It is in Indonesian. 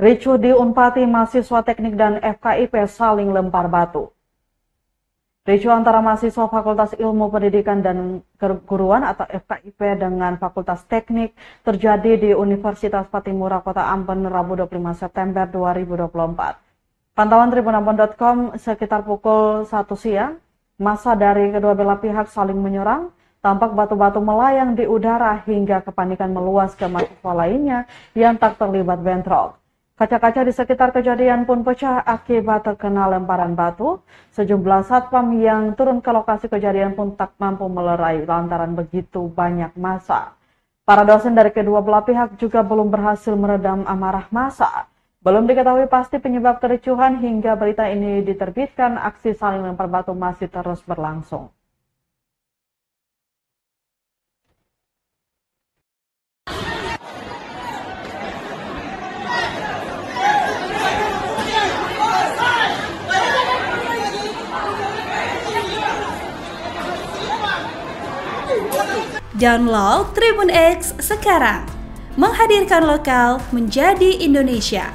Ricuh di Unpati, mahasiswa teknik dan FKIP saling lempar batu. Ricuh antara mahasiswa Fakultas Ilmu Pendidikan dan Keguruan atau FKIP dengan Fakultas Teknik terjadi di Universitas Patimura, Kota Ambon, Rabu 25 September 2024. Pantauan tribunambon.com sekitar pukul 1 siang, massa dari kedua belah pihak saling menyerang, tampak batu-batu melayang di udara hingga kepanikan meluas ke mahasiswa lainnya yang tak terlibat bentrok. Kaca-kaca di sekitar kejadian pun pecah akibat terkena lemparan batu. Sejumlah satpam yang turun ke lokasi kejadian pun tak mampu melerai lantaran begitu banyak massa. Para dosen dari kedua belah pihak juga belum berhasil meredam amarah massa. Belum diketahui pasti penyebab kericuhan hingga berita ini diterbitkan, aksi saling lempar batu masih terus berlangsung. Download Tribun X sekarang, menghadirkan lokal menjadi Indonesia.